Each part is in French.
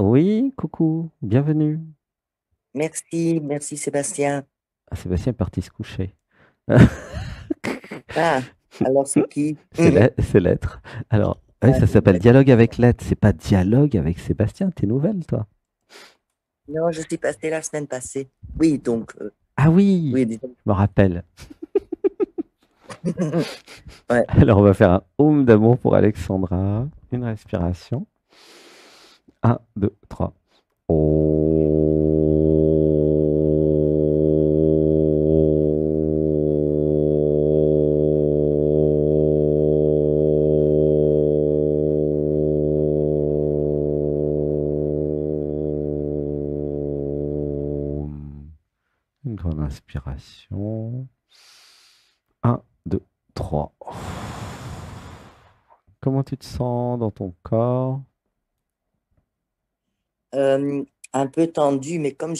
Oui, coucou, bienvenue. Merci, merci Sébastien. Ah, Sébastien est parti se coucher. Ah, alors c'est qui? C'est l'être. Alors, oui, Ah, ça c'est s'appelle vrai. Dialogue avec l'être. C'est pas Dialogue avec Sébastien. T'es nouvelle, toi? Non, je suis passé la semaine passée. Oui, donc, Ah oui, oui, disons. je me rappelle. Ouais. Alors, on va faire un home d'amour pour Alexandra. Une respiration. Un, deux, trois. Une grande inspiration. Un, 2, 3. Comment tu te sens dans ton corps? Euh, un peu tendu, mais comme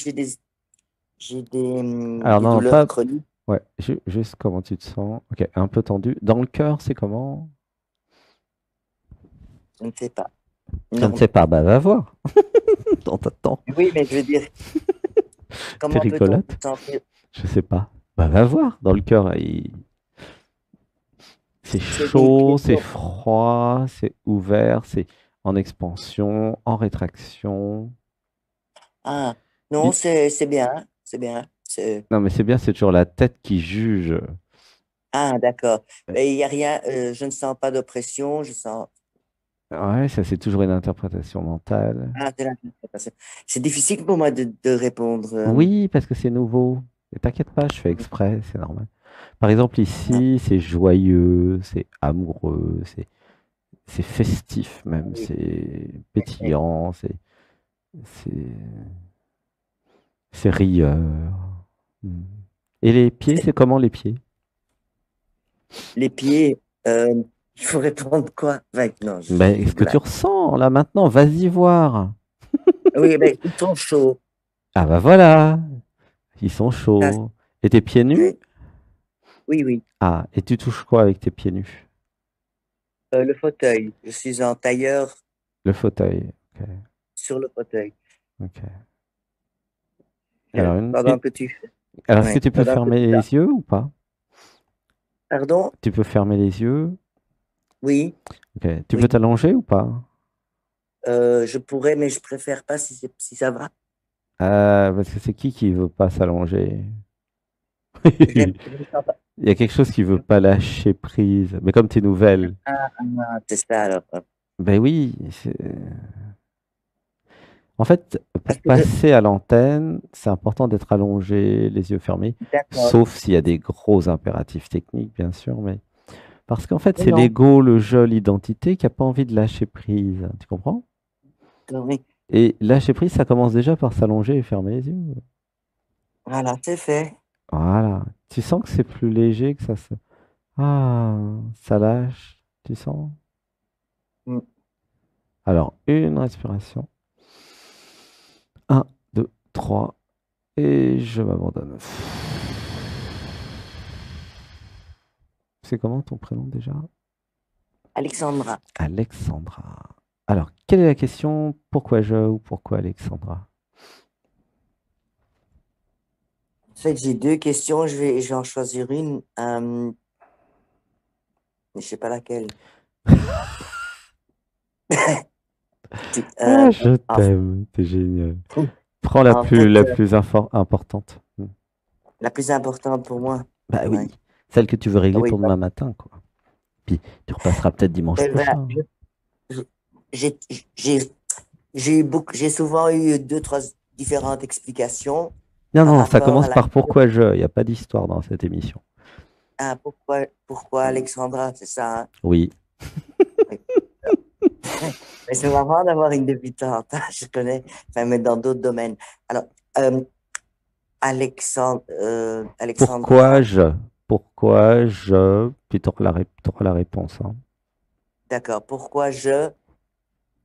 Alors des non, non, douleurs pas. chroniques, Ouais, juste comment tu te sens. Ok, un peu tendu. Dans le cœur, c'est comment? je ne sais pas. Je ne Non. sais pas, bah va voir. Dans ta temps. Oui, mais je veux dire, T'es comment peut-on se rigolote? sentir? Je sais pas. Bah va voir. Dans le cœur, c'est C'est des chaud, c'est questions. froid, c'est ouvert, c'est en expansion, en rétraction. Ah, non, Il- c'est bien, c'est bien. Non, mais c'est bien, c'est toujours la tête qui juge. Ah, d'accord. Mais il n'y a rien, je ne sens pas d'oppression, je sens. Ouais, ça c'est toujours une interprétation mentale. Ah, c'est l'interprétation. C'est difficile pour moi de répondre. Oui, parce que c'est nouveau. Et t'inquiète pas, je fais exprès, c'est normal. Par exemple, ici, c'est joyeux, c'est amoureux, c'est festif même, Oui. c'est Eh, pétillant, c'est c'est rieur. Hmm. Et les pieds, c'est comment les pieds? les pieds, il faut répondre quoi? Non, Ben, je est-ce que tu blague. ressens là maintenant? Vas-y voir. Oui, ben, ils sont chauds. Ah bah voilà, ils sont Ça, chauds. Et tes pieds nus? oui, oui, oui. Ah, et tu touches quoi avec tes pieds nus? Le fauteuil. Je suis en tailleur Le fauteuil. Ok, sur le fauteuil. ok. Alors, Pendant que tu fais. alors, est-ce que Ouais, tu peux pendant que fermer tu as. les yeux ou pas? Pardon? Tu peux fermer les yeux. Oui, Ok. Tu peux oui. t'allonger ou pas? Je pourrais, mais je préfère pas si ça va. Parce que c'est qui veut pas s'allonger? Je ne sens pas. Il y a quelque chose qui veut pas lâcher prise. Mais comme tu es nouvelle, C'est ça alors. ben oui. En fait, Parce pour que je. passer à l'antenne, c'est important d'être allongé, les yeux fermés, D'accord. sauf s'il y a des gros impératifs techniques, bien sûr. Mais parce qu'en fait, Mais c'est non. l'ego, le jeu, l'identité qui a pas envie de lâcher prise. Tu comprends? Oui. Et lâcher prise, ça commence déjà par s'allonger et fermer les yeux. Voilà, c'est fait. Voilà. Tu sens que c'est plus léger, que Ah, ça lâche. Tu sens? Mm. Alors, une respiration. Un, 2, 3. Et je m'abandonne. C'est comment ton prénom déjà? Alexandra. Alexandra. Alors, quelle est la question? Pourquoi je ou pourquoi Alexandra? En fait, j'ai deux questions. Je vais en choisir une. Mais je sais pas laquelle. Ah, je En, t'aime. T'es génial. Prends en fait, la plus importante. la plus importante pour moi. Bah oui. Ouais. Celle que tu veux régler Oui. pour demain matin, quoi. Puis, tu repasseras peut-être dimanche Voilà, prochain. je- j'ai j'ai- j'ai eu j'ai souvent eu deux, trois différentes explications Non, par non, ça rapport à commence la par pourquoi je. Il n'y a pas d'histoire dans cette émission. pourquoi Alexandra, c'est ça, hein? Oui. Oui. Mais c'est marrant d'avoir une débutante, hein, je connais, enfin, mais dans d'autres domaines. Alors, euh, Pourquoi Alexandra, je? Pourquoi je? Puis t'auras la réponse, hein. d'accord, pourquoi je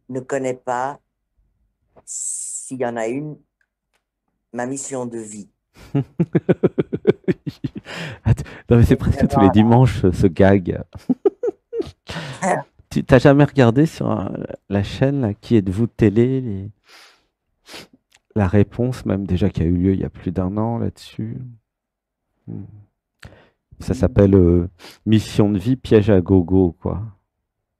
ne connais pas, s'il y en a une, ma mission de vie? Attends, non, mais c'est C'est presque tous les vraiment dimanches ce gag. Tu t'as jamais regardé sur la chaîne là, Qui êtes-vous télé, la réponse même déjà qui a eu lieu il y a plus d'un an là-dessus. Hmm. Ça s'appelle Mission de vie, piège à gogo, quoi.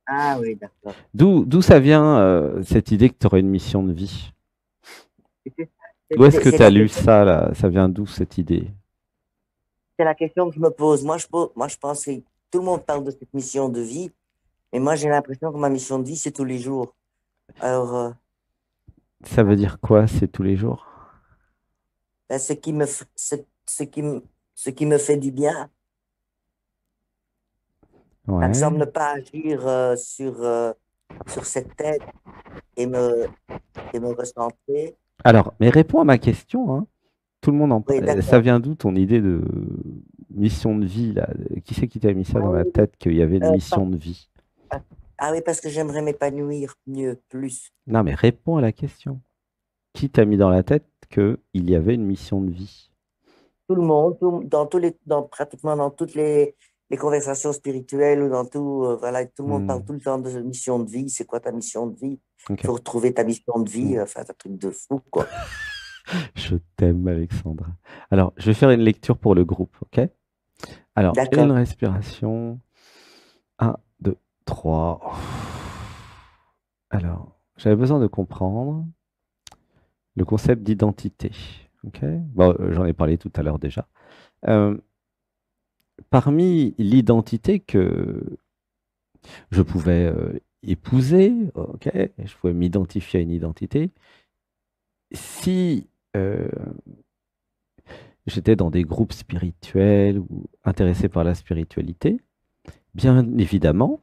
Ah oui, d'accord. D'où ça vient cette idée que tu aurais une mission de vie? C'est Où est-ce que tu as la lu question, ça là? Ça vient d'où cette idée? c'est la question que je me pose. Moi, je pense que tout le monde parle de cette mission de vie, mais moi, j'ai l'impression que ma mission de vie, c'est tous les jours. Alors, Ça veut dire quoi, c'est tous les jours? ben, ce qui me fait du bien. Par Ouais. exemple, ne pas agir sur cette tête et et me recentrer. Alors, mais réponds à ma question, hein. Tout le monde en Oui, parle. Ça d'accord. vient d'où ton idée de mission de vie là? Qui c'est qui t'a mis ça Ah dans la oui, tête qu'il y avait une pas- mission de vie? ah oui, parce que j'aimerais m'épanouir mieux, plus. Non, mais réponds à la question. Qui t'a mis dans la tête qu'il y avait une mission de vie? Tout le monde, pratiquement dans toutes les conversations spirituelles ou dans tout, voilà, tout le monde parle Hmm, tout le temps de mission de vie. C'est quoi ta mission de vie? Il ok. faut retrouver ta mission de vie. Hmm. Enfin, c'est un truc de fou, quoi. Je t'aime, Alexandra. Alors, je vais faire une lecture pour le groupe, ok? Alors, une D'accord. respiration. Un, 2, 3. Alors, j'avais besoin de comprendre le concept d'identité. Ok. Bon, j'en ai parlé tout à l'heure déjà. Euh, Parmi l'identité que je pouvais épouser, ok, je pouvais m'identifier à une identité, si j'étais dans des groupes spirituels ou intéressé par la spiritualité, bien évidemment,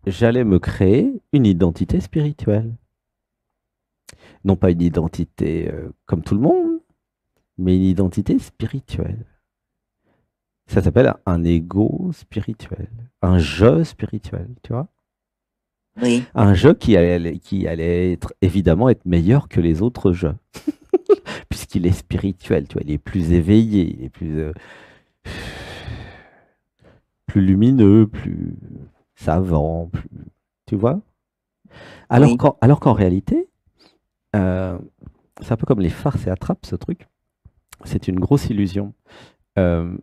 j'allais me créer une identité spirituelle. Non pas une identité comme tout le monde, mais une identité spirituelle. Ça s'appelle un ego spirituel, un je spirituel, tu vois. Oui, Un je qui allait être, évidemment être meilleur que les autres je, puisqu'il est spirituel, tu vois, il est plus éveillé, il est plus lumineux, plus savant, plus, tu vois. oui, Alors qu'en réalité, euh, c'est un peu comme les farces et attrapes, ce truc. C'est une grosse illusion. Euh,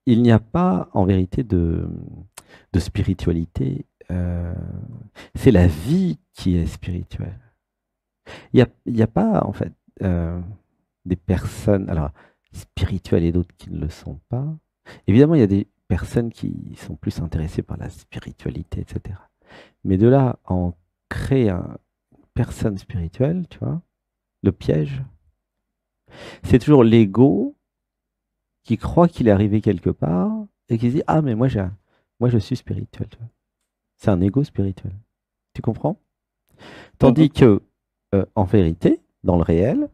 il n'y a pas en vérité de spiritualité. C'est la vie qui est spirituelle. Il y a pas en fait euh, des personnes, alors spirituelles et d'autres qui ne le sont pas. Évidemment, il y a des personnes qui sont plus intéressées par la spiritualité, etc. Mais de là à en créer une personne spirituelle, tu vois, le piège, c'est toujours l'ego qui croit qu'il est arrivé quelque part et qui se dit ah mais moi je suis spirituel, tu vois. C'est un ego spirituel. Tu comprends? mhm, Tandis que en vérité, dans le réel,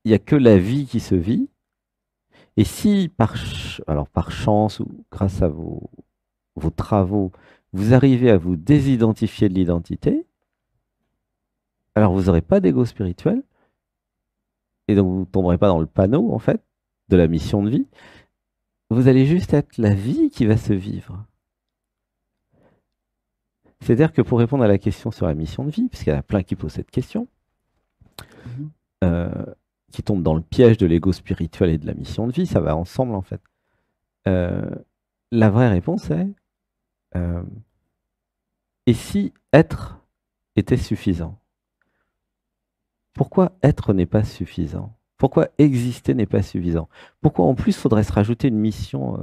il n'y a que la vie qui se vit. Et si alors par chance ou grâce à vos travaux, vous arrivez à vous désidentifier de l'identité, alors vous n'aurez pas d'ego spirituel et donc vous ne tomberez pas dans le panneau en fait de la mission de vie. Vous allez juste être la vie qui va se vivre. C'est-à-dire que pour répondre à la question sur la mission de vie, parce qu'il y en a plein qui posent cette question, mhm. euh, qui tombent dans le piège de l'ego spirituel et de la mission de vie, ça va ensemble en fait. Euh, la vraie réponse est euh, et si être était suffisant? Pourquoi être n'est pas suffisant? Pourquoi exister n'est pas suffisant? Pourquoi en plus faudrait se rajouter une mission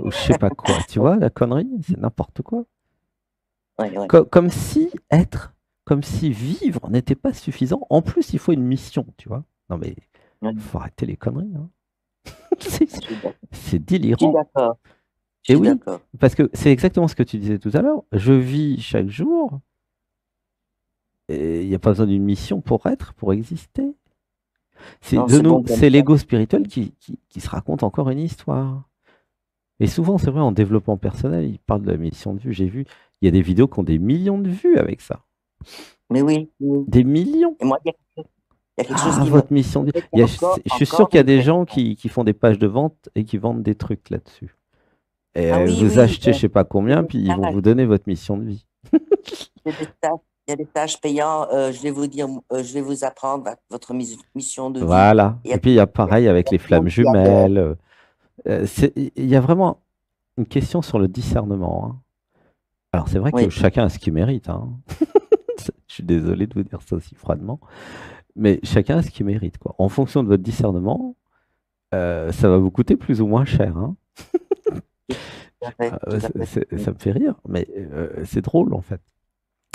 ou je sais pas quoi? Tu vois, la connerie, c'est n'importe quoi. Ouais, ouais. Comme si être, comme si vivre n'était pas suffisant. En plus, il faut une mission, tu vois. Non mais, Ouais, faut arrêter les conneries, hein. C'est je suis d'ac- c'est je suis délirant. d'accord. Je Et suis oui, d'accord. parce que c'est exactement ce que tu disais tout à l'heure. Je vis chaque jour et il n'y a pas besoin d'une mission pour être, pour exister. C'est Non, de c'est nous, bon comme c'est ça. l'ego spirituel qui se raconte encore une histoire. Et souvent, c'est vrai, en développement personnel, il parle de la mission de vue. J'ai vu, il y a des vidéos qui ont des millions de vues avec ça. Mais oui, oui. Des millions. Et moi, il y a quelque chose Ah, qui votre mission de vie. Je suis sûr encore qu'il y a des gens impressionne. qui font des pages de vente et qui vendent des trucs là-dessus. Et Ah oui, vous oui, achetez je sais pas il y a combien, des puis ils vont stages, vous donner votre mission de vie. il y a des stages, il y a des stages payants. Je vais vous dire, je vais vous apprendre votre mission de vie. Voilà. Et Et puis il y a il y a pareil avec les tout le flammes monde qui adhère. jumelles. Il y a vraiment une question sur le discernement, hein. Alors c'est vrai que Oui. chacun a ce qu'il mérite, hein. Je suis désolé de vous dire ça aussi froidement, mais chacun a ce qu'il mérite, quoi. En fonction de votre discernement, ça va vous coûter plus ou moins cher, hein. Tout à fait, tout à fait. Ça me fait rire, mais c'est drôle en fait.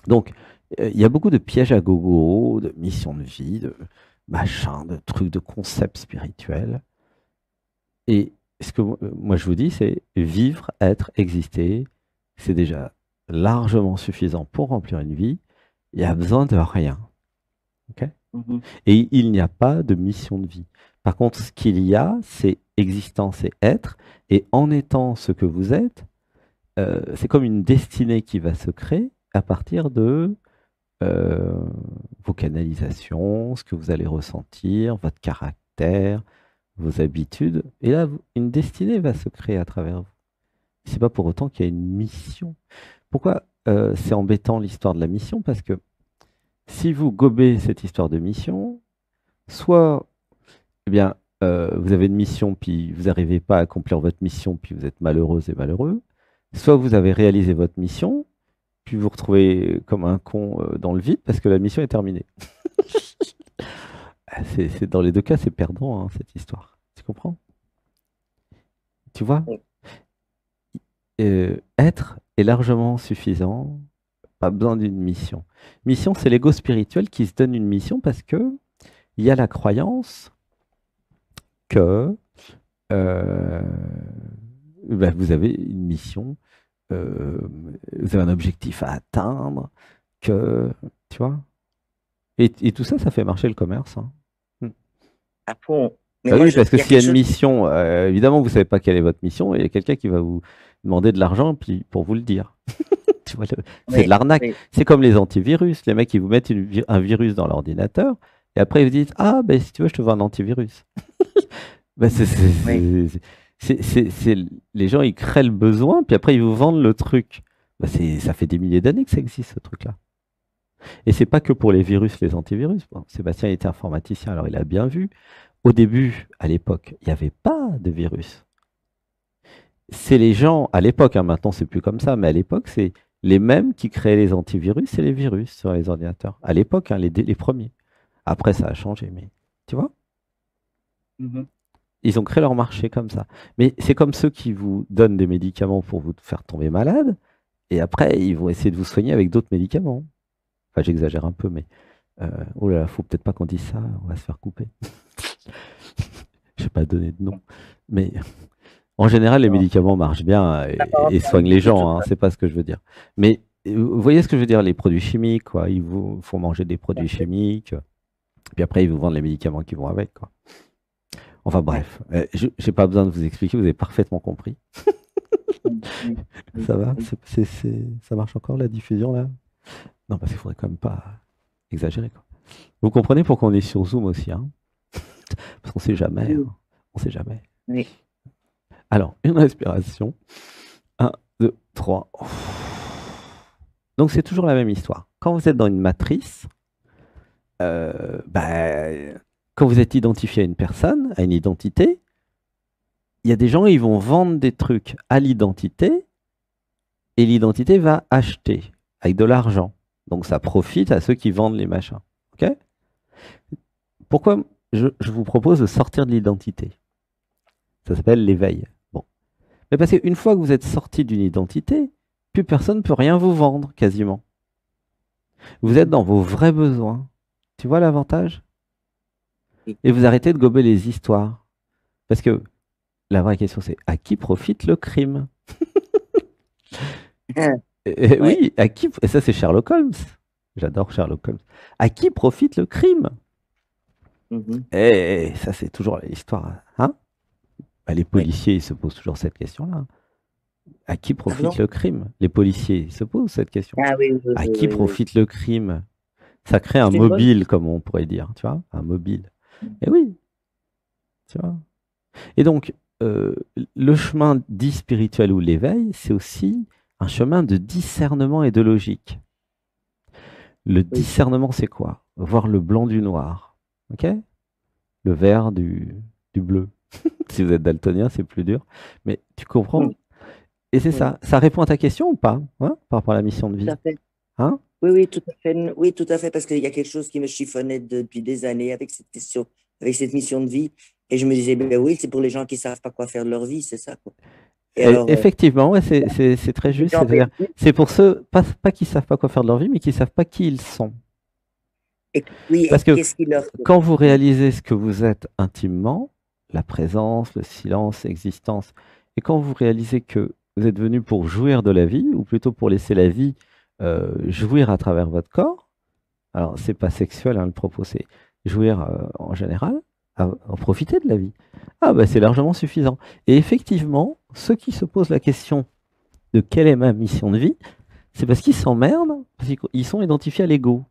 Donc, il y a beaucoup de pièges à gogo, de missions de vie, de machins, de trucs, de concepts spirituels. Et ce que moi je vous dis, c'est vivre, être, exister, c'est déjà largement suffisant pour remplir une vie. Il n'y a besoin de rien. Ok. Mhm. Et il n'y a pas de mission de vie. Par contre, ce qu'il y a, c'est existence et être. Et en étant ce que vous êtes, c'est comme une destinée qui va se créer à partir de euh, vos canalisations, ce que vous allez ressentir, votre caractère, vos habitudes. Et là, une destinée va se créer à travers vous. C'est pas pour autant qu'il y a une mission. Pourquoi c'est embêtant l'histoire de la mission? Parce que si vous gobez cette histoire de mission, soit eh bien, vous avez une mission, puis vous n'arrivez pas à accomplir votre mission, puis vous êtes malheureuse et malheureux, soit vous avez réalisé votre mission, puis vous vous retrouvez comme un con dans le vide parce que la mission est terminée. Dans les deux cas, c'est perdant, hein, cette histoire. Tu comprends? Tu vois? Oui. Être est largement suffisant, pas besoin d'une mission. Mission, c'est l'ego spirituel qui se donne une mission parce que il y a la croyance que euh, ben, vous avez une mission, euh, vous avez un objectif à atteindre, que tu vois. Et tout ça, ça fait marcher le commerce, hein. Hmm. À fond. Mais Bah moi, oui, parce que il y a s'il y a quelque une chose. mission, évidemment, vous ne savez pas quelle est votre mission, et il y a quelqu'un qui va vous demander de l'argent puis pour vous le dire. Tu vois, c'est de Oui, l'arnaque. oui, C'est comme les antivirus. Les mecs, ils vous mettent un virus dans l'ordinateur, et après, ils vous disent, ah, ben si tu veux, je te vends un antivirus. Ben, oui. les gens, ils créent le besoin, puis après, ils vous vendent le truc. Ben, ça fait des milliers d'années que ça existe, ce truc-là. Et c'est pas que pour les virus, les antivirus. Bon, Sébastien était informaticien, alors il a bien vu. Au début, à l'époque, il n'y avait pas de virus. C'est les gens, à l'époque, hein, maintenant c'est plus comme ça, mais à l'époque, c'est les mêmes qui créaient les antivirus et les virus sur les ordinateurs. À l'époque, hein, les premiers. Après, ça a changé, mais tu vois, Mhm. ils ont créé leur marché comme ça. Mais c'est comme ceux qui vous donnent des médicaments pour vous faire tomber malade, et après, ils vont essayer de vous soigner avec d'autres médicaments. Enfin, j'exagère un peu, mais oh là là, faut peut-être pas qu'on dise ça, on va se faire couper. Je ne vais pas donner de nom, mais en général, les Non, médicaments marchent bien ça va et pas soignent les de toute gens, hein, façon. c'est pas ce que je veux dire. Mais vous voyez ce que je veux dire, les produits chimiques, quoi, ils vous font manger des produits chimiques, puis après ils vous vendent les médicaments qui vont avec, quoi. Enfin Oui, bref, je n'ai pas besoin de vous expliquer, vous avez parfaitement compris. oui, oui, oui, Ça va? oui. Ça marche encore la diffusion là? Non, parce qu'il faudrait quand même pas exagérer, quoi. Vous comprenez pourquoi on est sur Zoom aussi, hein? Parce qu'on sait jamais, Oui, hein. On sait jamais. oui. Alors, une respiration. Un, 2, 3. Donc c'est toujours la même histoire. Quand vous êtes dans une matrice, bah, quand vous êtes identifié à une personne, à une identité, il y a des gens, ils vont vendre des trucs à l'identité et l'identité va acheter avec de l'argent. Donc ça profite à ceux qui vendent les machins. Ok. Pourquoi je vous propose de sortir de l'identité? Ça s'appelle l'éveil. Bon. Mais parce qu'une fois que vous êtes sorti d'une identité, plus personne ne peut rien vous vendre quasiment. Vous êtes Mhm. dans vos vrais besoins. Tu vois l'avantage? Oui. Et vous arrêtez de gober les histoires. Parce que la vraie question, c'est à qui profite le crime? Ouais. Oui, à qui? Et ça, c'est Sherlock Holmes. J'adore Sherlock Holmes. À qui profite le crime? Mhm. Et ça, c'est toujours l'histoire, hein? Bah, les Oui. policiers, ils se posent toujours cette question-là. À qui profite Pardon? le crime? Les policiers, ils se posent cette question. Ah oui, oui, À oui, qui oui, oui. profite le crime? Ça crée un C'est une bonne. mobile, comme on pourrait dire, tu vois? Un mobile. Et oui, tu vois. Et donc, euh, le chemin dit spirituel ou l'éveil, c'est aussi un chemin de discernement et de logique. Le Oui, discernement, c'est quoi? Voir le blanc du noir, ok? Le vert du bleu. Si vous êtes daltonien, c'est plus dur. Mais tu comprends? oui, Et c'est oui, ça. Ça répond à ta question ou pas, hein, par rapport à la mission de tout vie? à fait. Hein? Oui, oui, tout à fait. Oui, tout à fait, parce qu'il y a quelque chose qui me chiffonnait depuis des années avec cette question, avec cette mission de vie. Et je me disais, ben oui, c'est pour les gens qui savent pas quoi faire de leur vie, c'est ça, quoi. Et alors, Effectivement, ouais, c'est très les juste. gens C'est-à-dire, perdus, c'est pour ceux, pas qui savent pas quoi faire de leur vie, mais qui savent pas qui ils sont. oui, Parce et que qu'est-ce qui leur quand vous correspond? réalisez ce que vous êtes intimement, la présence, le silence, l'existence, et quand vous réalisez que vous êtes venu pour jouir de la vie, ou plutôt pour laisser la vie jouir à travers votre corps, alors c'est pas sexuel, hein, le propos, c'est jouir en général, en profiter de la vie. Ah bah c'est largement suffisant. Et effectivement, ceux qui se posent la question de quelle est ma mission de vie, c'est parce qu'ils s'emmerdent, parce qu'ils sont identifiés à l'ego.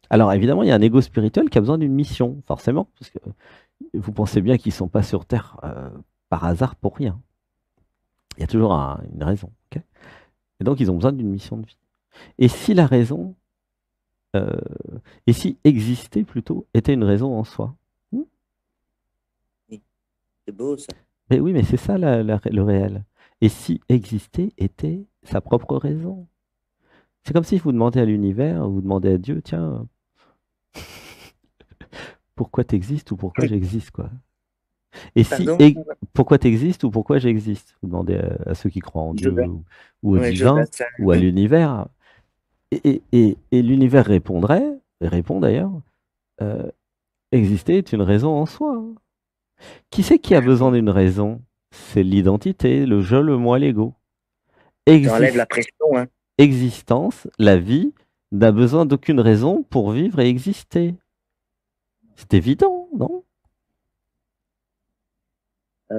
Alors évidemment, il y a un ego spirituel qui a besoin d'une mission, forcément, parce que vous pensez bien qu'ils ne sont pas sur Terre par hasard pour rien. Il y a toujours une raison. Ok. Et donc, ils ont besoin d'une mission de vie. Et si la raison, euh, et si exister plutôt, était une raison en soi? Hmm. Oui, c'est beau, ça. Mais oui, mais c'est ça le réel. Et si exister était sa propre raison? C'est comme si vous demandez à l'univers, vous demandez à Dieu, tiens, pourquoi tu existes ou pourquoi j'existe, quoi. Et si, Pardon? et pourquoi tu existes ou pourquoi j'existe? Vous demandez à ceux qui croient en Dieu Jodassin. ou au Oui, divin Jodassin. ou à l'univers. Et l'univers répondrait, et répond d'ailleurs, euh, exister est une raison en soi. Qui c'est qui a besoin d'une raison? C'est l'identité, le je, le moi, l'ego. Ça enlève la Existe, pression, hein. existence, la vie, n'a besoin d'aucune raison pour vivre et exister. C'est évident, non?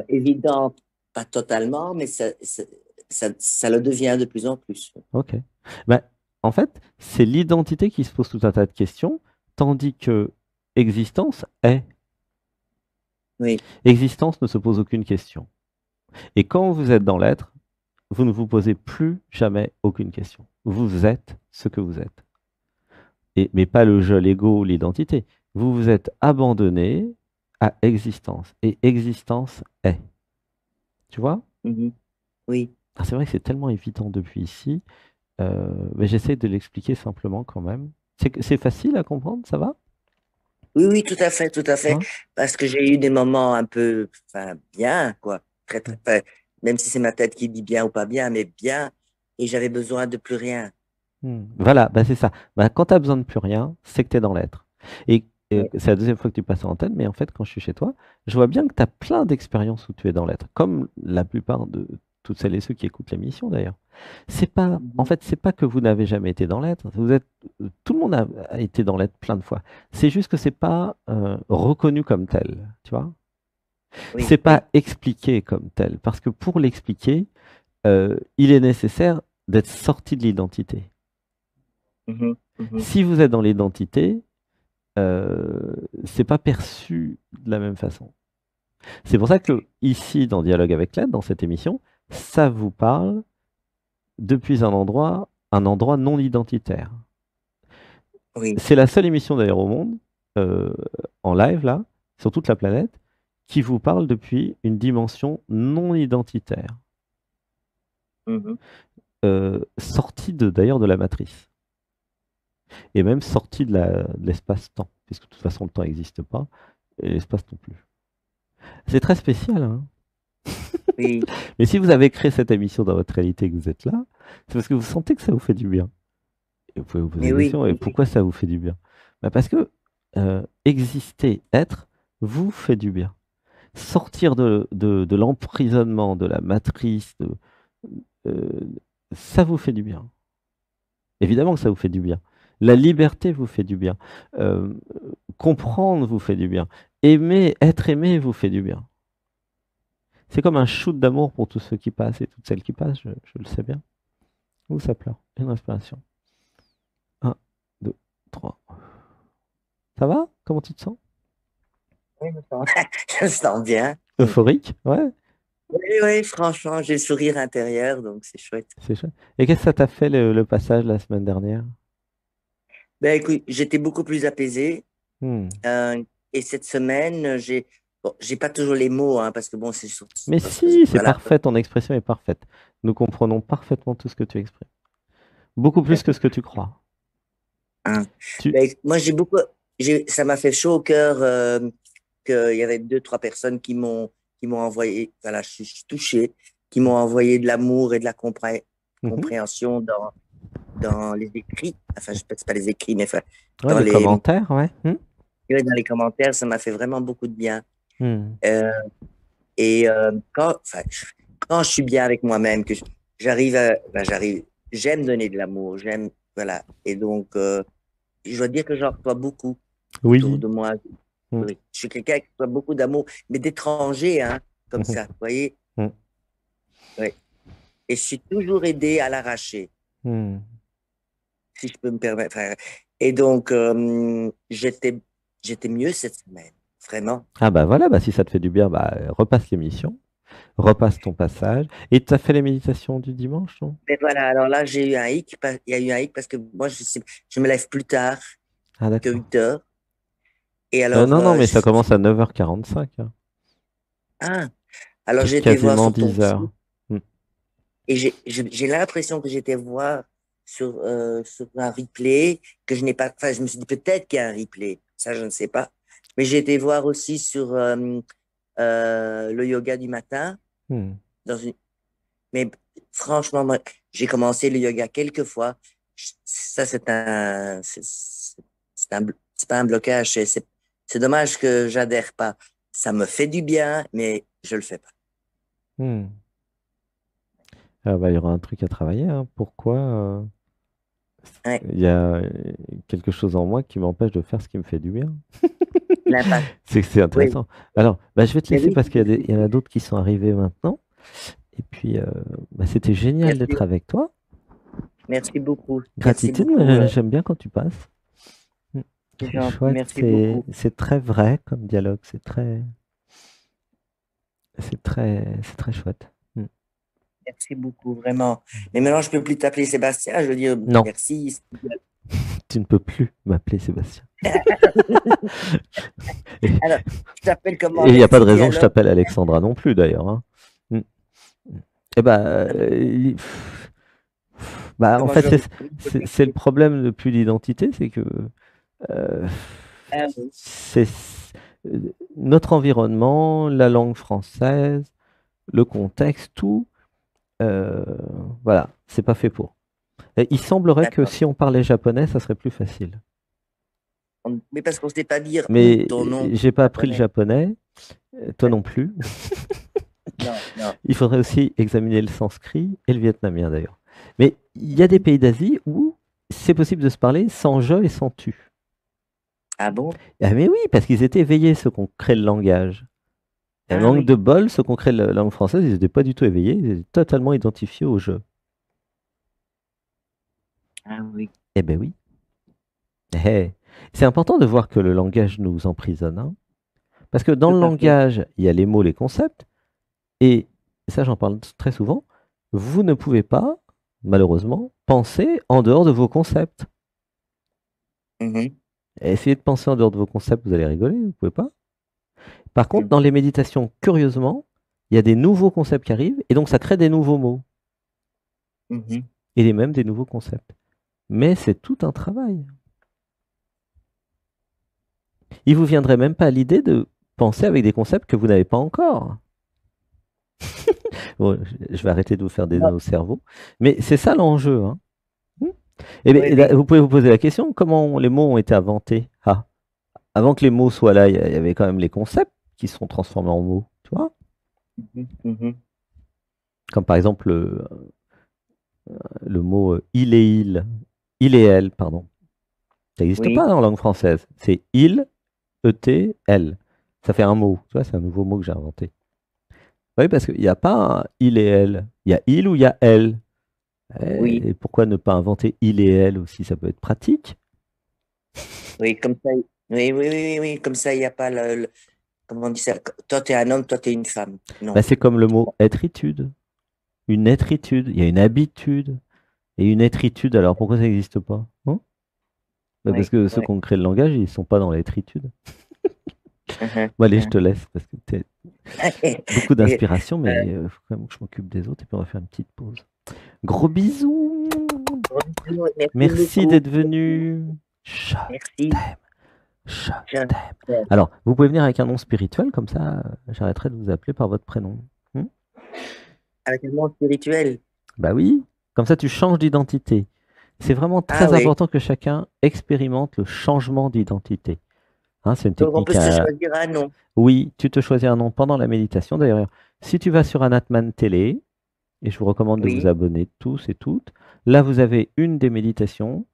Évident, pas totalement, mais ça le devient de plus en plus. Ok. Ben, en fait, c'est l'identité qui se pose tout un tas de questions, tandis que existence est. Oui. Existence ne se pose aucune question. Et quand vous êtes dans l'être, vous ne vous posez plus jamais aucune question. Vous êtes ce que vous êtes. Mais pas le je, l'ego, l'identité. Vous vous êtes abandonné à existence. Et existence est. Tu vois? Mhm. Oui. Ah, c'est vrai que c'est tellement évident depuis ici, mais j'essaie de l'expliquer simplement quand même. C'est facile à comprendre, ça va? Oui, oui, tout à fait, tout à fait. Hein. Parce que j'ai eu des moments un peu, enfin, bien, quoi. Très, très, enfin, même si c'est ma tête qui dit bien ou pas bien, mais bien. Et j'avais besoin de plus rien. Voilà, bah c'est ça. Bah, quand tu as besoin de plus rien, c'est que tu es dans l'être. Et Oui, c'est la deuxième fois que tu passes en antenne, mais en fait, quand je suis chez toi, je vois bien que tu as plein d'expériences où tu es dans l'être, comme la plupart de toutes celles et ceux qui écoutent l'émission d'ailleurs. C'est pas, en mhm. fait, c'est pas que vous n'avez jamais été dans l'être. Tout le monde a été dans l'être plein de fois. C'est juste que c'est pas reconnu comme tel, tu vois. C'est Oui, pas oui. expliqué comme tel, parce que pour l'expliquer, il est nécessaire d'être sorti de l'identité. Mhm, mhm. Si vous êtes dans l'identité, c'est pas perçu de la même façon. C'est pour ça que ici, dans Dialogue avec l'aide, dans cette émission, ça vous parle depuis un endroit non identitaire. Oui. C'est la seule émission d'ailleurs au monde, euh, en live là, sur toute la planète, qui vous parle depuis une dimension non identitaire, Mhm. sortie d'ailleurs de la matrice, et même sortie de l'espace-temps, puisque de toute façon le temps n'existe pas, et l'espace non plus. C'est très spécial, hein. Oui, Mais si vous avez créé cette émission dans votre réalité et que vous êtes là, c'est parce que vous sentez que ça vous fait du bien. Et vous pouvez vous poser mais la oui, question, et oui, oui. pourquoi ça vous fait du bien? Bah parce que exister, être, vous fait du bien. Sortir de l'emprisonnement, de la matrice, euh, ça vous fait du bien. Évidemment que ça vous fait du bien. La liberté vous fait du bien. Euh, comprendre vous fait du bien. Aimer, être aimé vous fait du bien. C'est comme un shoot d'amour pour tous ceux qui passent et toutes celles qui passent, je le sais bien. Où ça pleure? Une respiration. Un, 2, 3. Ça va? Comment tu te sens? Oui, je me sens, je me sens bien. Oui. Euphorique? Ouais. Oui, oui, franchement, j'ai le sourire intérieur, donc c'est chouette. C'est chouette. Et qu'est-ce que ça t'a fait le passage la semaine dernière? Ben écoute, j'étais beaucoup plus apaisé. Hmm. euh, et cette semaine, j'ai pas toujours les mots, hein, parce que bon, Mais si, c'est voilà. parfait, ton expression est parfaite. Nous comprenons parfaitement tout ce que tu exprimes. Beaucoup plus que ce que tu crois. Hein. Tu... Ben, moi, ça m'a fait chaud au cœur qu'il y avait deux, trois personnes qui m'ont envoyé, voilà, je suis touché, qui m'ont envoyé de l'amour et de la Mhm. compréhension dans les écrits. Enfin, je ne sais pas, c'est pas les écrits, mais enfin, Ouais, dans les commentaires, ouais. ouais, dans les commentaires, ça m'a fait vraiment beaucoup de bien. Hmm. Euh, et quand je suis bien avec moi-même, j'aime donner de l'amour, voilà. Et donc, je dois dire que j'en reçois beaucoup autour Oui. de moi. Hmm. Oui. Je suis quelqu'un qui reçoit beaucoup d'amour, mais d'étrangers, hein, comme Mhm. ça, vous voyez? Hmm. Oui. Et je suis toujours aidé à l'arracher, Hmm. si je peux me permettre. Et donc, j'étais mieux cette semaine, vraiment. Ah bah voilà, bah si ça te fait du bien, bah repasse l'émission, repasse ton passage. Et tu as fait les méditations du dimanche, non? Mais voilà, alors là, j'ai eu un hic, il y a eu un hic parce que moi, je me lève plus tard Ah que d'accord. 8 heures. Et alors, Non, non, mais ça commence à 9h45, hein. ah, alors j'ai été voir Quasiment sur ton 10 site heures. Hmm. et j'ai l'impression que j'étais voir sur un replay que je n'ai pas. Enfin, je me suis dit peut-être qu'il y a un replay. Ça, je ne sais pas. Mais j'ai été voir aussi sur le yoga du matin. Hmm. Dans une... Mais franchement, moi, j'ai commencé le yoga quelques fois. Ça, c'est pas un blocage. C'est dommage que j'adhère pas. Ça me fait du bien, mais je le fais pas. Hmm. Ah bah, il y aura un truc à travailler, hein. Pourquoi Ouais, il y a quelque chose en moi qui m'empêche de faire ce qui me fait du bien? l'impact. C'est que c'est Oui, intéressant. Alors, bah, je vais te mais laisser oui, parce qu'il y en a d'autres qui sont arrivés maintenant. Et puis, bah, c'était génial merci, d'être avec toi. merci beaucoup. Merci Gratitude, beaucoup. j'aime bien quand tu passes. Mm. C'est C'est gentil. chouette, Merci beaucoup. c'est très vrai comme dialogue, c'est très chouette. Mm. Merci beaucoup, vraiment. Mais maintenant, je peux plus t'appeler Sébastien. Je veux dire, Non, merci. tu ne peux plus m'appeler Sébastien. Et Alors, je t'appelle comment? il n'y a pas de Merci raison que je alors. t'appelle Alexandra non plus d'ailleurs, hein. Mm. Eh ben, bah, en Comment fait, je... c'est le problème depuis l'identité, c'est que euh, Ah oui, c'est notre environnement, la langue française, le contexte, tout, euh, voilà, c'est pas fait pour. Et il semblerait que d'accord. si on parlait japonais, ça serait plus facile. Mais parce qu'on ne sait pas dire ou Mais ton nom j'ai pas appris le japonais. japonais, toi non plus. Non, non. Il faudrait aussi examiner le sanskrit et le vietnamien d'ailleurs. Mais il y a des pays d'Asie où c'est possible de se parler sans je et sans tu. Ah bon? Ah mais oui, parce qu'ils étaient éveillés, ceux qui ont créé le langage. Et Ah manque oui. de bol, ceux qui ont créé la langue française, ils n'étaient pas du tout éveillés, ils étaient totalement identifiés au je. Ah oui. Eh ben oui. Eh. C'est important de voir que le langage nous emprisonne, hein. Parce que dans Tout le à fait. langage, il y a les mots, les concepts, et ça j'en parle très souvent, vous ne pouvez pas, malheureusement, penser en dehors de vos concepts. Mhm. Essayez de penser en dehors de vos concepts, vous allez rigoler, vous ne pouvez pas. Par contre, Mhm. dans les méditations, curieusement, il y a des nouveaux concepts qui arrivent, et donc ça crée des nouveaux mots, Mhm. et même des nouveaux concepts. Mais c'est tout un travail. Il vous viendrait même pas à l'idée de penser avec des concepts que vous n'avez pas encore. Bon, je vais arrêter de vous faire des nœuds Non. au cerveau, mais c'est ça l'enjeu, hein. Et Oui, bien, oui. vous pouvez vous poser la question, comment les mots ont été inventés? Ah, avant que les mots soient là, il y avait quand même les concepts qui sont transformés en mots, tu vois? Mhm. Mhm. Comme par exemple le mot il et elle, pardon. Ça n'existe Oui. pas en langue française. C'est il, et, elle. Ça fait un mot, tu vois, c'est un nouveau mot que j'ai inventé. Oui, parce qu'il n'y a pas un il et elle. Il y a il ou il y a elle. Oui. Et pourquoi ne pas inventer il et elle aussi? Ça peut être pratique. Oui, comme ça. Oui, oui, oui, oui, oui. Comme ça, il n'y a pas comment on dit ça? Toi, tu es un homme, toi, tu es une femme. Bah, Non. c'est comme le mot être-itude. Une être-itude. Il y a une habitude et une être-itude. Alors pourquoi ça n'existe pas? Hein? Bah, parce Oui, que ceux oui. qui ont créé le langage, ils ne sont pas dans l'être-itude. Mhm, Bon, allez, je mhm. te laisse parce que tu as beaucoup Et, d'inspiration, mais euh, il faut quand même que je m'occupe des autres et puis on va faire une petite pause. Gros bisous. gros bisous, merci Merci beaucoup. d'être venu. Je Merci. t'aime. Je Je- t'aime. Alors, vous pouvez venir avec un nom spirituel, comme ça, j'arrêterai de vous appeler par votre prénom. Hmm. Avec le monde spirituel. Bah oui, comme ça tu changes d'identité. C'est vraiment Ah très oui. important que chacun expérimente le changement d'identité. Hein, c'est une Donc, on peut technique se à... choisir un nom. Oui, tu te choisis un nom pendant la méditation. D'ailleurs, si tu vas sur Anatman Télé, et je vous recommande de vous Oui. abonner tous et toutes, là vous avez une des méditations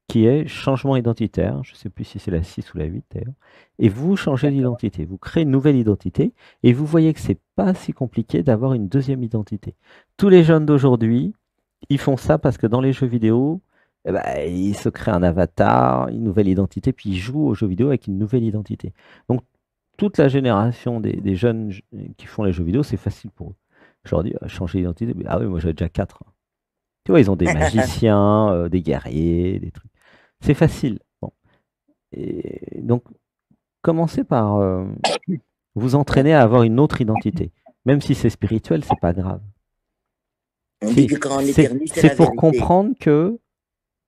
qui est changement identitaire. Je ne sais plus si c'est la 6 ou la 8 d'ailleurs. Et vous changez D'accord. d'identité. Vous créez une nouvelle identité et vous voyez que c'est pas si compliqué d'avoir une deuxième identité. Tous les jeunes d'aujourd'hui, ils font ça parce que dans les jeux vidéo, eh ben, ils se créent un avatar, une nouvelle identité, puis ils jouent aux jeux vidéo avec une nouvelle identité. Donc, toute la génération des jeunes qui font les jeux vidéo, c'est facile pour eux. Je leur dis, changer d'identité. Ah oui, moi j'avais déjà quatre. Tu vois, ils ont des magiciens, des guerriers, des trucs. C'est facile. Bon. Et donc, commencez par vous entraîner à avoir une autre identité. Même si c'est spirituel, c'est pas grave. On dit C'est que quand on c'est- éternue, c'est c'est la pour vérité. comprendre que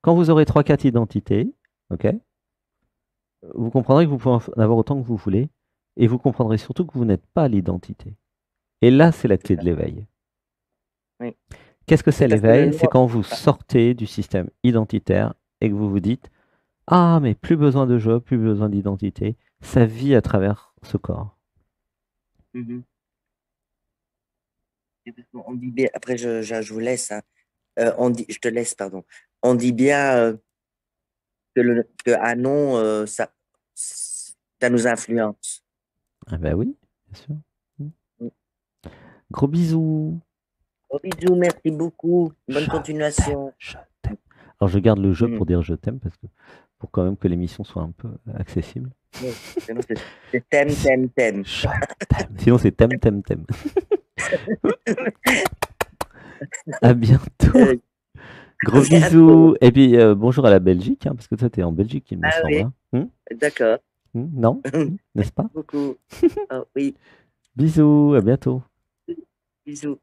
quand vous aurez trois, quatre identités, ok, vous comprendrez que vous pouvez en avoir autant que vous voulez, et vous comprendrez surtout que vous n'êtes pas l'identité. Et là, c'est la clé de l'éveil. Oui. Qu'est-ce que c'est C'est parce que le l'éveil? nom. C'est quand vous sortez du système identitaire et que vous vous dites, ah, mais plus besoin de jeu, plus besoin d'identité, ça vit à travers ce corps. Mhm. Et parce qu'on dit bien, après, je vous laisse, hein. Je te laisse, pardon. On dit bien que un nom, ça nous influence. Ah ben oui, bien sûr. Gros bisous. Gros bisous, merci beaucoup. Bonne Je t'aime, continuation. je t'aime. Alors je garde le jeu Mhm. pour dire je t'aime parce que pour quand même que l'émission soit un peu accessible. Oui. Sinon, c'est thème, thème, thème. Je t'aime. Sinon c'est t'aime, t'aime, t'aime. À bientôt. Euh, à Gros bientôt. bisous. Et puis bonjour à la Belgique, hein, parce que toi t'es en Belgique, il me Ah semble. oui, Hein. d'accord. Non? N'est-ce pas? Merci beaucoup. Oh, oui, Bisous, à bientôt. bisous.